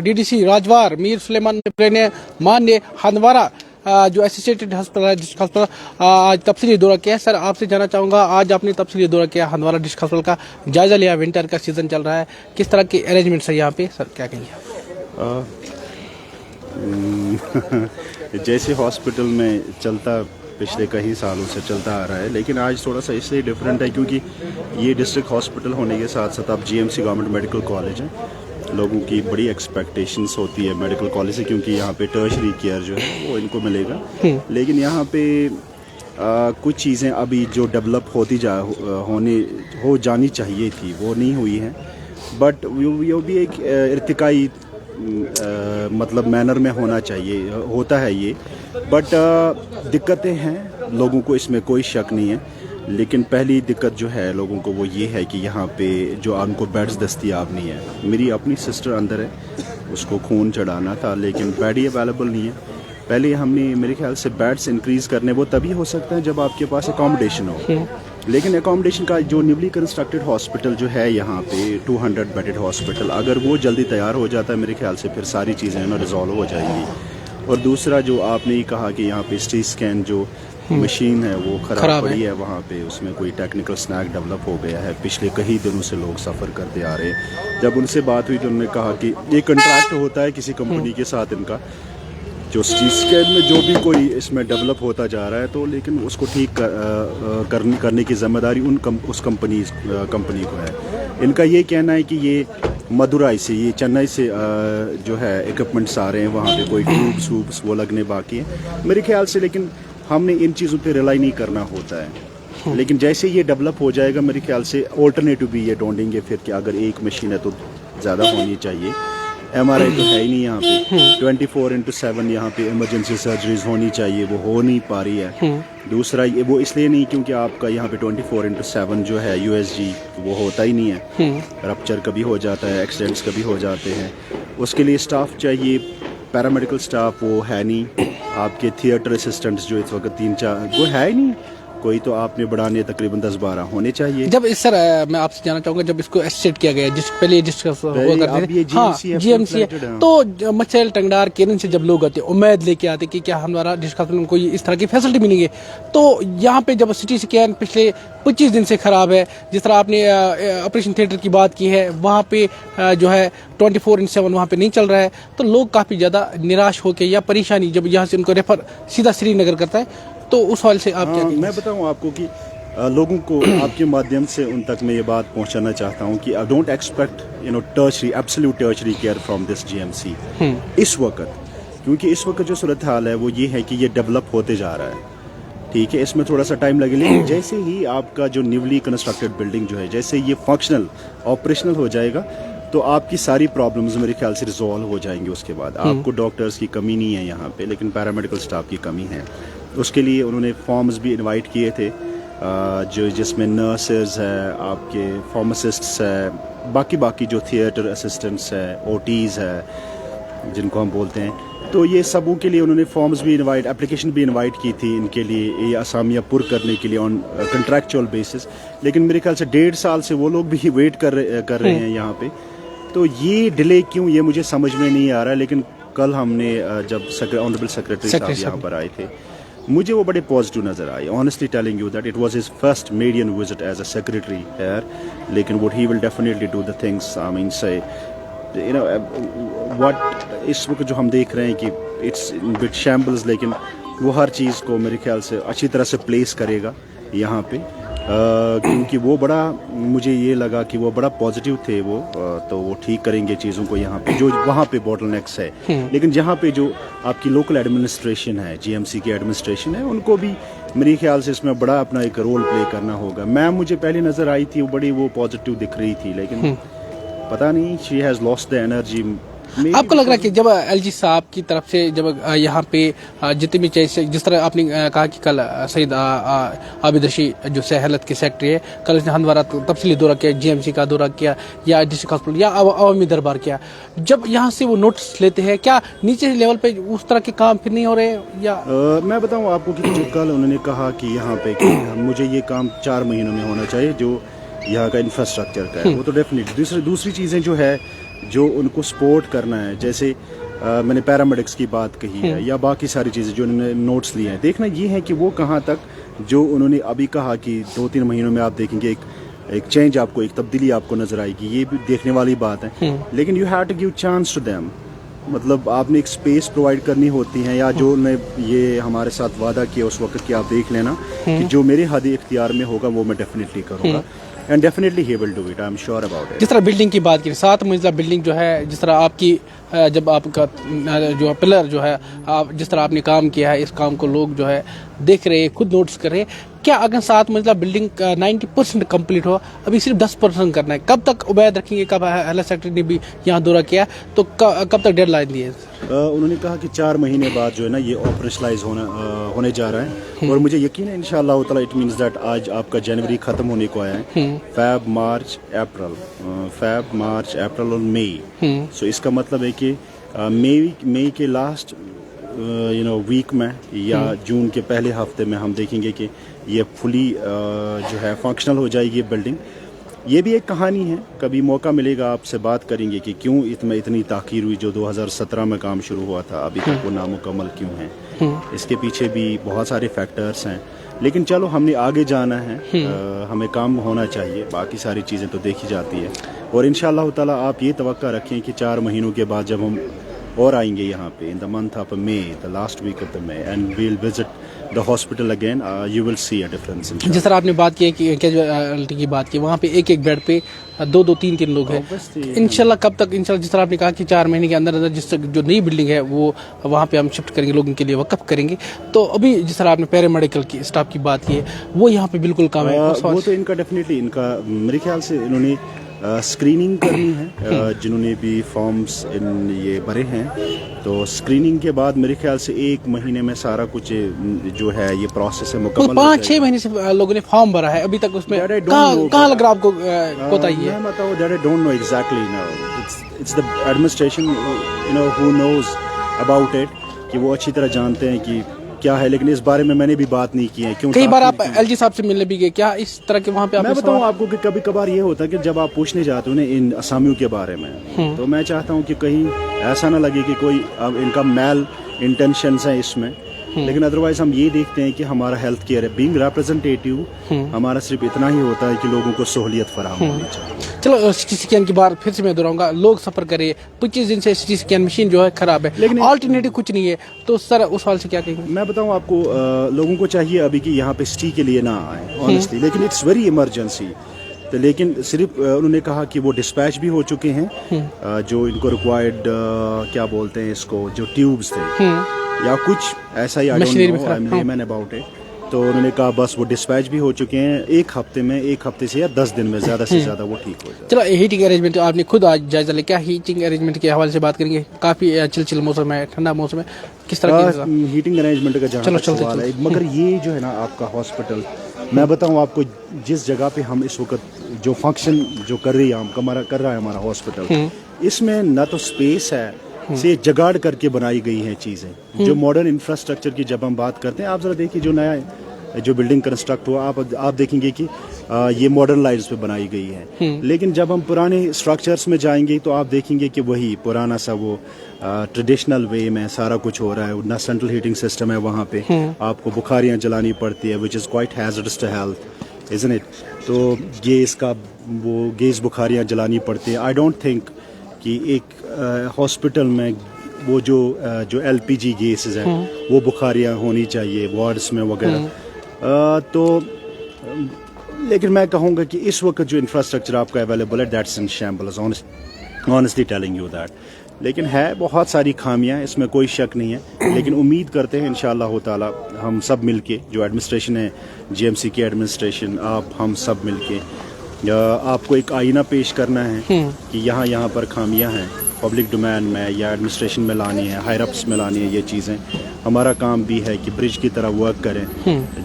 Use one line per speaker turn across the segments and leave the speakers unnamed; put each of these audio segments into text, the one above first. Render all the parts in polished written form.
DDC राजवार Mir Suleman ने मान ने हंदवारा जो एसोसिएटेड हॉस्पिटल डिस्ट्रिक्ट हॉस्पिटल आज तफसीली दौरा किया है। सर आपसे जानना चाहूँगा, आज आपने तफसीली दौरा किया हंदवारा डिस्ट्रिक्ट हॉस्पिटल का जायजा लिया, विंटर का सीजन चल रहा है, किस तरह के अरेंजमेंट्स है यहाँ पे, सर क्या कहेंगे?
जैसे हॉस्पिटल में चलता पिछले कई सालों से चलता आ रहा है, लेकिन आज थोड़ा सा इसलिए डिफरेंट है क्योंकि ये डिस्ट्रिक्ट हॉस्पिटल होने के साथ साथ अब जीएमसी गवर्नमेंट मेडिकल कॉलेज है। लोगों की बड़ी एक्सपेक्टेशंस होती है मेडिकल कॉलेज से, क्योंकि यहाँ पे टर्शरी केयर जो है वो इनको मिलेगा। लेकिन यहाँ पे कुछ चीज़ें अभी जो डेवलप होती हो जानी चाहिए थी वो नहीं हुई हैं, बट वो भी एक इर्तिकाई मतलब मैनर में होना चाहिए, होता है ये। बट दिक्कतें हैं लोगों को, इसमें कोई शक नहीं है। लेकिन पहली दिक्कत जो है लोगों को वो ये है कि यहाँ पे जो उनको बेड्स दस्तियाब नहीं है। मेरी अपनी सिस्टर अंदर है, उसको खून चढ़ाना था लेकिन बेड ही अवेलेबल नहीं है। पहले हमने मेरे ख्याल से बेड्स इंक्रीज़ करने वो तभी हो सकता है जब आपके पास अकोमोडेशन हो। लेकिन अकोमोडेशन का जो न्यूली कंस्ट्रक्टेड हॉस्पिटल जो है यहाँ पे 200 बेडेड हॉस्पिटल, अगर वो जल्दी तैयार हो जाता है मेरे ख्याल से फिर सारी चीज़ें ना रिजॉल्व हो जाएंगी। और दूसरा जो आपने ही कहा कि यहाँ पे सिटी स्कैन जो मशीन है वो ख़राब पड़ी है वहाँ पे, उसमें कोई टेक्निकल स्नैक डेवलप हो गया है। पिछले कई दिनों से लोग सफ़र करते आ रहे हैं। जब उनसे बात हुई तो उन्होंने कहा कि ये कंट्रैक्ट होता है किसी कंपनी के साथ इनका, जो सिटी स्कैन में जो भी कोई इसमें डेवलप होता जा रहा है, तो लेकिन उसको ठीक करने की जिम्मेदारी उस कंपनी को है। इनका ये कहना है कि ये मदुराई से, ये चेन्नई से जो है इक्विपमेंट्स आ रहे हैं, वहाँ पे कोई ट्यूब्स वो लगने बाकी हैं मेरे ख्याल से। लेकिन हमने इन चीज़ों पे रिलाई नहीं करना होता है। लेकिन जैसे ये डेवलप हो जाएगा मेरे ख्याल से ऑल्टरनेटिव भी ये ढूंढेंगे फिर कि अगर एक मशीन है तो ज़्यादा होनी चाहिए। MRI तो है ही नहीं यहाँ पे, 24/7 यहाँ पे इमरजेंसी सर्जरीज होनी चाहिए, वो हो नहीं पा रही है। दूसरा ये वो इसलिए नहीं क्योंकि आपका यहाँ पे 24/7 जो है USG वो होता ही नहीं है। रप्चर कभी हो जाता है, एक्सीडेंट्स कभी हो जाते हैं, उसके लिए स्टाफ चाहिए। पैरामेडिकल स्टाफ वो है नहीं। आपके थिएटर असिस्टेंट्स जो इस वक्त 3-4 वो है ही नहीं कोई, तो आपने बढ़ाने तकरीबन 10-12 होने चाहिए।
जब इस सर मैं आपसे जानना चाहूंगा, जब इसको एसेट किया गया जिस पहले GMC तो मचैल टंगडार केरन से जब लोग आते उम्मीद लेके आते कि क्या हमारा डिस्ट्रिक्ट में कोई इस तरह की फैसिलिटी मिलेंगे, तो यहाँ पे जब सिटी स्कैन पिछले 25 दिन से खराब है, जिस तरह आपने ऑपरेशन थिएटर की बात की है, वहाँ पे जो है 24/7 वहाँ पे नहीं चल रहा है, तो लोग काफ़ी ज़्यादा निराश होकर या परेशानी जब यहाँ से उनको रेफर सीधा श्रीनगर करता है, तो उस हाल से आप क्या
मैं बताऊं आपको कि लोगों को आपके माध्यम से उन तक मैं ये बात पहुंचाना चाहता हूं कि don't expect tertiary absolute tertiary care from this GMC इस वक्त, क्योंकि इस वक्त जो सूरत हाल है वो ये है कि ये डेवलप होते जा रहा है। ठीक है, इसमें थोड़ा सा टाइम लगेगा, लेकिन जैसे ही आपका जो न्यूली कंस्ट्रक्टेड बिल्डिंग जो है जैसे ये फंक्शनल ऑपरेशनल हो जाएगा तो आपकी सारी प्रॉब्लम्स मेरे ख्याल से रिजॉल्व हो जाएंगी। उसके बाद आपको डॉक्टर्स की कमी नहीं है यहाँ पे, लेकिन पैरामेडिकल स्टाफ की कमी है। उसके लिए उन्होंने फॉर्म्स भी इनवाइट किए थे जो जिसमें नर्सेज है, आपके फार्मासिस्ट्स है, बाकी जो थिएटर असिस्टेंट्स है, OTs है जिनको हम बोलते हैं, तो ये सबों के लिए उन्होंने फॉर्म्स भी एप्लीकेशन भी इनवाइट की थी इनके लिए ये असामियाँ पुर करने के लिए ऑन कंट्रैक्चुअल बेसिस। लेकिन मेरे ख्याल से 1.5 साल से वो लोग भी वेट कर रहे हैं यहाँ पे। तो ये डिले क्यों, ये मुझे समझ में नहीं आ रहा है। लेकिन कल हमने जब ऑनरेबल सेक्रेटरी साहब यहाँ पर आए थे, मुझे वो बड़े पॉजिटिव नज़र आए। Honestly telling you that it was his first maiden visit as a secretary here, लेकिन would he will definitely do the things I mean say what इस वक्त जो हम देख रहे हैं कि इट्स बिट शैम्बल्स, लेकिन वो हर चीज़ को मेरे ख्याल से अच्छी तरह से प्लेस करेगा यहाँ पे, क्योंकि वो बड़ा मुझे ये लगा कि वो बड़ा पॉजिटिव थे वो, तो वो ठीक करेंगे चीज़ों को यहाँ पे जो वहाँ पे बॉटलनेक्स है। लेकिन जहाँ पे जो आपकी लोकल एडमिनिस्ट्रेशन है, GMC की एडमिनिस्ट्रेशन है, उनको भी मेरे ख्याल से इसमें बड़ा अपना एक रोल प्ले करना होगा। मैम मुझे पहले नज़र आई थी, वो बड़ी वो पॉजिटिव दिख रही थी, लेकिन पता नहीं she has lost the energy.
आपको लग रहा है कि जब LG साहब की तरफ से जब यहाँ पे जितनी भी चाहिए, जिस तरह आपने कहा कि कल सईद आबिद रशीद जो सेहत के सेक्रेटरी है, कल इसने हंदवारा तफसीली दौरा किया, GMC का दौरा किया या डिस्ट्रिक्ट हॉस्पिटल या अवामी दरबार किया, जब यहाँ से वो नोटिस लेते हैं, क्या नीचे लेवल पे उस तरह के काम फिर नहीं हो रहे? या
मैं बताऊँ आपको कि जो कल उन्होंने कहा कि यहाँ पे कि मुझे ये काम 4 महीनों में होना चाहिए जो यहाँ का इंफ्रास्ट्रक्चर का है, वो तो डेफिनेटली। दूसरी चीज़ें जो है جو ان کو سپورٹ کرنا ہے. جیسے میں نے پیرامیڈکس کی بات کہی ہے یا باقی ساری چیزیں جو انہوں نے نوٹس لیے ہیں, دیکھنا یہ ہے کہ وہ کہاں تک جو انہوں نے ابھی کہا کہ 2-3 مہینوں میں آپ دیکھیں گے ایک چینج آپ کو, ایک تبدیلی آپ کو نظر آئے گی, یہ بھی دیکھنے والی بات ہے. لیکن you have to give chance to them, مطلب آپ نے ایک اسپیس پرووائڈ کرنی ہوتی ہے. یا جو نے یہ ہمارے ساتھ وعدہ کیا اس وقت کہ آپ دیکھ لینا کہ جو میرے حد اختیار میں ہوگا وہ میں ڈیفینیٹلی کروں گا, and definitely he will do it, I am sure about it.
جس طرح بلڈنگ کی بات کی 7 منزلہ بلڈنگ جو ہے, جس طرح آپ کی جب آپ کا جو پلر جو ہے, آپ جس طرح آپ نے کام کیا ہے, اس کام کو لوگ جو ہے دیکھ رہے ہیں, خود نوٹس کر رہے ہیں. کیا اگر 7 منزلہ بلڈنگ 90% کمپلیٹ ہو, ابھی صرف 10% کرنا ہے, کب تک عبید رکھیں گے؟ کب ہیلتھ سیکٹری نے بھی یہاں دورہ کیا تو کب تک ڈیڈ لائن دی ہے؟
انہوں نے کہا کہ 4 مہینے بعد جو ہے نا یہ آپریشنلائز ہونے جا رہا ہے, اور مجھے یقین ہے انشاءاللہ تعالی اٹ مینس دیٹ آج آپ کا جنوری ختم ہونے کو آیا ہے, فیب مارچ اپریل اور مئی. سو اس کا مطلب ہے کہ مئی کے لاسٹ ویک میں یا جون کے پہلے ہفتے میں ہم دیکھیں گے کہ یہ فلی جو ہے فنکشنل ہو جائے گی بلڈنگ. یہ بھی ایک کہانی ہے, کبھی موقع ملے گا آپ سے بات کریں گے کہ کیوں اتنی تاخیر ہوئی. جو 2017 میں کام شروع ہوا تھا ابھی تک وہ نامکمل کیوں ہے, اس کے پیچھے بھی بہت سارے فیکٹرز ہیں. لیکن چلو ہم نے آگے جانا ہے, ہمیں کام ہونا چاہیے, باقی ساری چیزیں تو دیکھی جاتی ہے. اور انشاءاللہ تعالیٰ آپ یہ توقع رکھیں کہ 4 مہینوں کے بعد جب ہم اور آئیں گے یہاں پہ in the month of May, the last week of the May, and we'll visit the hospital again, you will see a difference.
جس طرح آپ نے بات کی کہ کیجویلٹی کی بات کی, وہاں پہ ایک بیڈ پہ 2-2 3-3 لوگ ہیں. انشاءاللہ کب تک, انشاءاللہ جس طرح آپ نے کہا کہ 4 مہینے کے اندر جس جو نئی بلڈنگ ہے وہ وہاں پہ ہم شفٹ کریں گے, لوگوں کے لیے وقف کریں گے. تو ابھی جس طرح آپ نے پیرامیڈیکل کی اسٹاف کی بات کی ہے, وہ یہاں پہ بالکل کام ہے.
وہ تو ان کا ڈیفینیٹلی, ان کا میرے خیال سے انہوں نے اسکریننگ کرنی ہے, جنہوں نے بھی فارمز یہ بھرے ہیں. تو اسکریننگ کے بعد میرے خیال سے 1 مہینے میں سارا کچھ جو ہے یہ پروسیس ہے مکمل.
5-6 مہینے سے لوگوں نے فارم بھرا ہے, ابھی تک اس میں کہاں لگ رہا آپ کو کوتاہی ہے؟
میں بتاؤں that I don't know exactly, it's the administration who knows about it, کہ وہ اچھی طرح جانتے ہیں کہ کیا ہے. لیکن اس بارے میں نے بھی بات نہیں کی ہے. کیوں
کئی بار آپ ایل جی صاحب سے ملنے بھی گئے, کیا اس طرح کے وہاں پہ
میں بتاؤں آپ کو کہ کبھی کبھار یہ ہوتا ہے کہ جب آپ پوچھنے جاتے ہو نا ان اسامیوں کے بارے میں, تو میں چاہتا ہوں کہ کہیں ایسا نہ لگے کہ کوئی ان کا میل انٹینشنز ہیں اس میں. لیکن ادروائز ہم یہ دیکھتے ہیں کہ ہمارا ہیلتھ کیئر ہے, بینگ ریپرزنٹیٹیو ہمارا صرف اتنا ہی ہوتا ہے کہ لوگوں کو سہولیت فراہم ہونی چاہیے.
چلو سی ٹی اسکین کی بار پھر سے میں دہراؤں گا, لوگ سفر کرے 25 دن سے سی ٹی اسکین مشین جو ہے خراب ہے, لیکن آلٹرنیٹو کچھ نہیں ہے. تو سر اس حال سے کیا کہیں گے؟
میں بتاؤں آپ کو, لوگوں کو چاہیے ابھی کہ یہاں پہ سٹی کے لیے نہ آئیں آنیسٹلی, لیکن اٹس ویری ایمرجنسی. لیکن صرف انہوں نے کہا کہ وہ ڈسپیچ بھی ہو چکے ہیں, جو ان کو ریکوائرڈ کیا بولتے ہیں اس کو, جو ٹیوبز تھے یا کچھ ایسا ہی, لیمن اباؤٹ اٹ. تو انہوں نے کہا بس وہ ڈسپیچ بھی ہو چکے ہیں, 1 ہفتے سے یا 10 دن میں زیادہ سے زیادہ وہ ٹھیک ہو جائے.
چلو ہیٹنگ ارینجمنٹ آپ نے خود آج جائزہ لیا, کیا ہیٹنگ ارینجمنٹ کے حوالے سے بات کریں گے؟ کافی چل موسم ہے, ٹھنڈا موسم ہے, کس طرح کی
ہیٹنگ ارینجمنٹ کا جہاں سوال ہے. مگر یہ جو ہے نا آپ کا ہاسپٹل, میں بتاؤں آپ کو, جس جگہ پہ ہم اس وقت جو فنکشن جو کر رہا ہے ہمارا ہاسپٹل, اس میں نہ تو اسپیس ہے, سے جگاڑ کر کے بنائی گئی ہیں چیزیں. جو ماڈرن انفراسٹرکچر کی جب ہم بات کرتے ہیں, آپ ذرا دیکھیے جو نیا جو بلڈنگ کنسٹرکٹ ہوا, آپ دیکھیں گے کہ یہ ماڈرن لائنز پہ بنائی گئی ہے. لیکن جب ہم پرانے اسٹرکچرس میں جائیں گے تو آپ دیکھیں گے کہ وہی پرانا سا وہ ٹریڈیشنل وے میں سارا کچھ ہو رہا ہے. نہ سینٹرل ہیٹنگ سسٹم ہے وہاں پہ, آپ کو بخاریاں جلانی پڑتی ہے, which is quite hazardous to health, isn't it؟ تو گیس کا وہ گیس بخاریاں جلانی پڑتی ہیں. آئی ڈونٹ تھنک کہ ایک ہاسپٹل میں وہ جو ایل پی جی گیسز ہیں وہ بخاریاں ہونی چاہیے وارڈس میں وغیرہ. تو لیکن میں کہوں گا کہ اس وقت جو انفراسٹرکچر آپ کا اویلیبل ہے, that's in shambles, honestly telling you that. لیکن ہے بہت ساری خامیاں, اس میں کوئی شک نہیں ہے. لیکن امید کرتے ہیں انشاءاللہ تعالی ہم سب مل کے, جو ایڈمنسٹریشن ہے جی ایم سی کی ایڈمنسٹریشن, ہم سب مل کے آپ کو ایک آئینہ پیش کرنا ہے کہ یہاں پر خامیاں ہیں, پبلک ڈومین میں یا ایڈمنسٹریشن میں لانی ہے, ہائر اپس میں لانی ہے یہ چیزیں. ہمارا کام بھی ہے کہ برج کی طرح ورک کریں,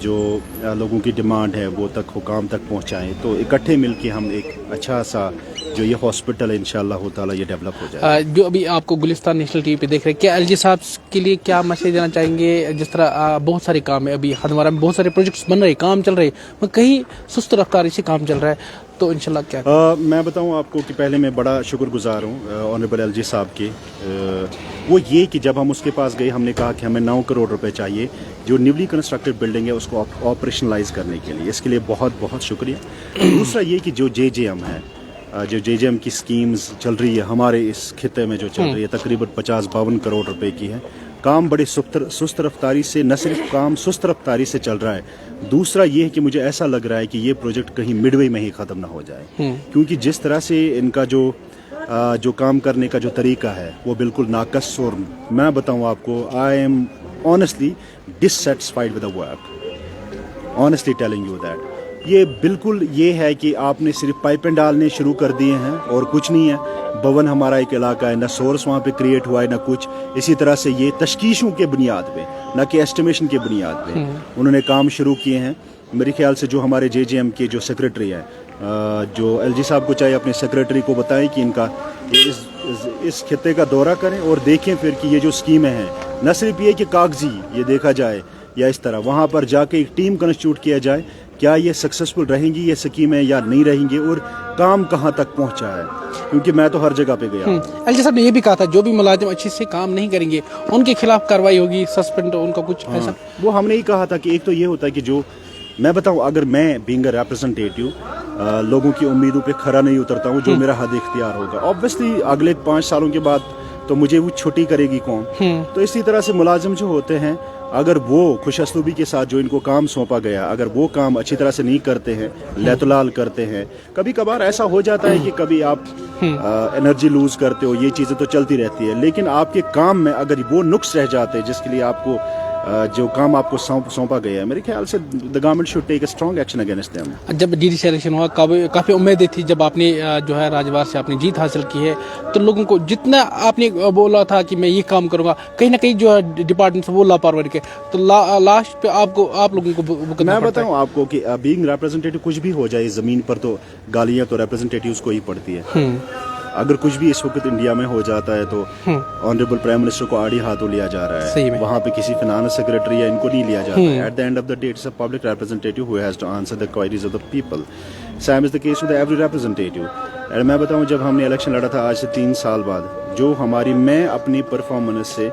جو لوگوں کی ڈیمانڈ ہے وہ تک حکام تک پہنچائیں. تو اکٹھے مل کے ہم ایک اچھا سا जो ये हॉस्पिटल है इंशाल्लाह ताला ये डेवलप हो जाए।
जो अभी आपको गुलिस्तान नेशनल टीवी पे देख रहे हैं, क्या एलजी साहब के लिए क्या मैसेज देना चाहेंगे? जिस तरह बहुत सारे काम है, अभी हंदवारा में बहुत सारे प्रोजेक्ट्स बन रहे, काम चल रहे, मगर कहीं सुस्त रफ्तारी से काम चल रहा है, तो इंशाल्लाह क्या
मैं बताऊं आपको कि पहले मैं बड़ा शुक्रगुजार हूं ऑनरेबल एलजी साहब के। वो ये कि जब हम उसके पास गए हमने कहा कि हमें 9 करोड़ रुपए चाहिए जो न्यूली कंस्ट्रक्टेड बिल्डिंग है उसको ऑपरेशनलाइज करने के लिए, इसके लिए बहुत बहुत शुक्रिया। दूसरा ये कि जो जेजेएम है, जो जेजेएम की स्कीम्स चल रही है हमारे इस खिते में जो चल रही है तकरीबन 50-52 करोड़ रुपए की है। काम बड़े सुस्त रफ्तारी से, न सिर्फ काम सुस्त रफ्तारी से चल रहा है, दूसरा ये है कि मुझे ऐसा लग रहा है कि ये प्रोजेक्ट कहीं मिडवे में ही ख़त्म ना हो जाए, क्योंकि जिस तरह से इनका जो काम करने का जो तरीका है वो बिल्कुल नाकस। और मैं बताऊं आपको, I am honestly dissatisfied with the work, honestly telling you that. ये बिल्कुल ये है कि आपने सिर्फ पाइपें डालने शुरू कर दिए हैं और कुछ नहीं है। भवन हमारा एक इलाका है, ना सोर्स वहाँ पे क्रिएट हुआ है ना कुछ। इसी तरह से ये तशकीशों के बुनियाद पे, ना कि एस्टिमेशन के बुनियाद पे उन्होंने काम शुरू किए हैं। मेरे ख्याल से जो हमारे जेजेएम के जो सेक्रेटरी है, जो एलजी साहब को चाहिए अपने सेक्रेटरी को बताएं कि इनका इस खिते का दौरा करें और देखें फिर कि ये जो स्कीमें हैं, न सिर्फ ये कि कागजी ये देखा जाए या इस तरह वहाँ पर जाके एक टीम कंस्टिट्यूट किया जाए, क्या ये सक्सेसफुल रहेंगी ये स्कीमें या नहीं रहेंगी और काम कहाँ तक पहुँचा है, क्योंकि मैं तो हर जगह पे गया।
एलजी साहब ने ये भी कहा था जो भी मुलाजिम अच्छे से काम नहीं करेंगे उनके खिलाफ कार्रवाई होगी, सस्पेंड उनका कुछ ऐसा।
वो हमने ही कहा था कि एक तो ये होता है कि जो मैं बताऊं, अगर मैं बीइंग अ रिप्रेजेंटेटिव लोगों की उम्मीदों पे खरा नहीं उतरता हूं, जो मेरा हद इख्तियार होगा, ऑब्वियसली अगले 5 सालों के बाद तो मुझे वो छुट्टी करेगी कौन। तो इसी तरह से मुलाजिम जो होते हैं, अगर वो खुशअस्लूबी के साथ जो इनको काम सौंपा गया, अगर वो काम अच्छी तरह से नहीं करते हैं, लैतुलाल करते हैं, कभी कभार ऐसा हो जाता है कि कभी आप एनर्जी लूज करते हो, ये चीज़ें तो चलती रहती है, लेकिन आपके काम में अगर वो नुक्स रह जाते हैं जिसके लिए आपको जो काम आपको सौंपा गया है, मेरे ख्याल से the government should take a strong action against them.
जब डीडी सिलेक्शन हुआ काफ़ी उम्मीदें थी, जब आपने जो है राजवार से आपने जीत हासिल की है, तो लोगों को जितना आपने बोला था कि मैं ये काम करूंगा, कहीं ना कहीं जो है डिपार्टमेंट से वो लापरवाही के, तो लास्ट पे आप लोगों को
मैं बताऊं आपको कि बीइंग रिप्रेजेंटेटिव कुछ भी हो जाए ज़मीन पर, तो गालियां तो रिप्रेजेंटेटिव्स को ही पड़ती है। अगर कुछ भी इस वक्त इंडिया में हो जाता है तो ऑनरेबल प्राइम मिनिस्टर को आड़ी हाथों लिया जा रहा है, वहाँ पे किसी फाइनेंस सेक्रेटरी या इनको नहीं लिया जाता है। At the end of the day it's a public representative who has to answer the queries of the people. Same is the case with every representative. और मैं बताऊं, जब हमने इलेक्शन लड़ा था आज से 3 साल बाद, जो मैं अपनी परफॉर्मेंस से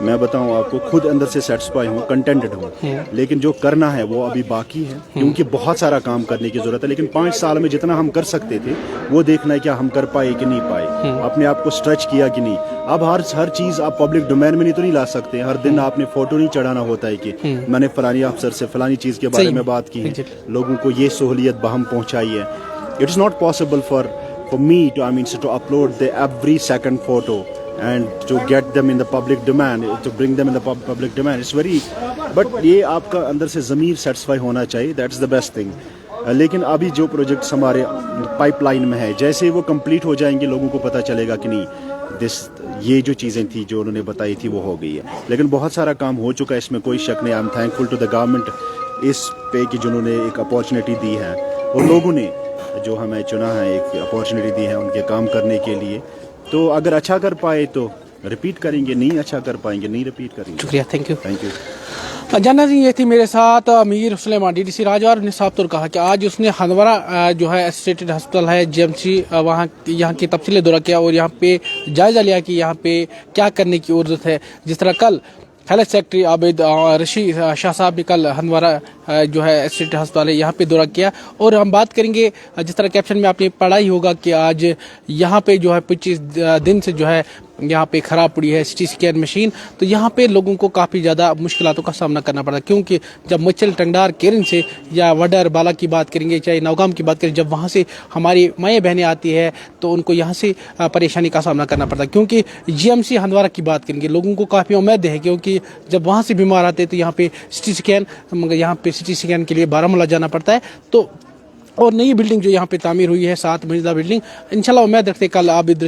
मैं बताऊं आपको खुद अंदर से सेटिस्फाई हूँ, कंटेंटेड हूँ, लेकिन जो करना है वो अभी बाकी है, क्योंकि बहुत सारा काम करने की जरूरत है। लेकिन 5 साल में जितना हम कर सकते थे वो देखना है क्या हम कर पाए कि नहीं पाए, अपने आप को स्ट्रेच किया कि नहीं। अब हर चीज आप पब्लिक डोमेन में नहीं तो नहीं ला सकते। हर दिन आपने फोटो नहीं चढ़ाना होता है कि मैंने फलानी अफसर से फलानी चीज के बारे में बात की है, लोगों को ये सहूलियत बहम पहुंचाई है। It is not possible for me to upload the every second photo and to get them in the public domain, to bring them in the public domain. It's very, but ये आपका अंदर से ज़मीर सेटिस्फाई होना चाहिए, that's the best thing. लेकिन अभी जो projects हमारे पाइपलाइन में है, जैसे ही वो कंप्लीट हो जाएंगे लोगों को पता चलेगा कि नहीं ये जो चीज़ें थी जो उन्होंने बताई थी वो हो गई है। लेकिन बहुत सारा काम हो चुका है, इसमें कोई शक नहीं। I am thankful to the government इस पे कि जिन्होंने एक अपॉर्चुनिटी दी है और लोगों ने जो हमें चुना है, एक अपॉर्चुनिटी दी है उनके काम करने के लिए। तो अगर अच्छा कर पाए तो रिपीट करेंगे, नहीं अच्छा कर पाएंगे नहीं रिपीट करेंगे।
शुक्रिया, थैंक यू।
Thank you.
जाना जी, ये थी मेरे साथ अमीर सुलेमान डीडीसी राजवार ने साफ तौर कहा कि आज उसने हंदवारा जो है एसोसिएटेड हॉस्पिटल है जेएमसी, वहाँ यहाँ की तफसीली दौरा किया और यहाँ पे जायजा लिया कि यहाँ पे क्या करने की जरूरत है। जिस तरह कल हेल्थ सेक्रेटरी आबिद रशीद शाह साहब ने कल हंदवारा जो है एसोसिएटेड अस्पताल है यहाँ पे दौरा किया, और हम बात करेंगे जिस तरह कैप्शन में आपने पढ़ा ही होगा कि आज यहाँ पे जो है 25 दिन से जो है यहाँ पे ख़राब पड़ी है सिटी स्कैन मशीन। तो यहाँ पे लोगों को काफ़ी ज़्यादा मुश्किलों का सामना करना पड़ा, क्योंकि जब मचल टंगडार केरन से या वडर बाला की बात करेंगे, चाहे नौगाम की बात करें, जब वहाँ से हमारी माएँ बहनें आती है तो उनको यहाँ से परेशानी का सामना करना पड़ता है। क्योंकि जीएमसी हंदवारा की बात करेंगे, लोगों को काफ़ी उम्मीद है, क्योंकि जब वहाँ से बीमार आते हैं तो यहाँ पे सिटी स्कैन, मगर यहाँ पे सिटी स्कैन के लिए बारामूला जाना पड़ता है। तो और नई बिल्डिंग जो यहाँ पे तामीर हुई है 7 मंजिला बिल्डिंग, इंशाल्लाह उम्मीद रखते हैं कल आबिद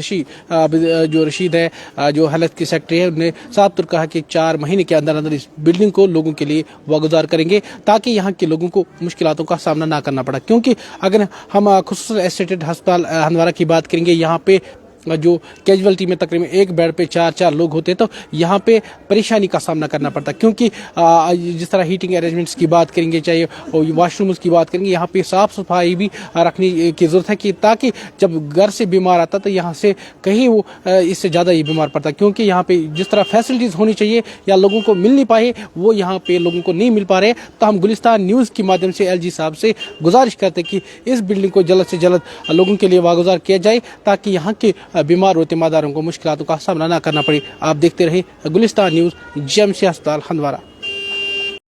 जो रशीद है जो हेल्थ की सेक्रेटरी है, उन्होंने साफ तौर कहा कि 4 महीने के अंदर अंदर इस बिल्डिंग को लोगों के लिए वागुजार करेंगे ताकि यहाँ के लोगों को मुश्किलातों का सामना ना करना पड़ा। क्योंकि अगर हम खुसूसन एस्टेटेड अस्पताल हंदवारा की बात करेंगे, यहाँ पे जो कैजुअलिटी में तकरीबन एक बेड पे 4 लोग होते तो यहाँ पे परेशानी का सामना करना पड़ता, क्योंकि जिस तरह हीटिंग अरेंजमेंट्स की बात करेंगे, चाहे वाशरूम्स की बात करेंगे, यहाँ पे साफ सफाई भी रखने की ज़रूरत है कि ताकि जब घर से बीमार आता तो यहाँ से कहीं वो इससे ज़्यादा ही बीमार पड़ता, क्योंकि यहाँ पे जिस तरह फैसिलिटीज़ होनी चाहिए या लोगों को मिल नहीं पाए वो यहाँ पे लोगों को नहीं मिल पा रहे। तो हम गुलिस्तान न्यूज़ के माध्यम से LG साहब से गुजारिश करते कि इस बिल्डिंग को जल्द से जल्द लोगों के लिए वागुजार किया जाए ताकि यहाँ के बीमार और तीमारदारों को मुश्किलातों का सामना ना करना पड़े। आप देखते रहे गुलिस्तान न्यूज़, GMC अस्पताल हंदवारा।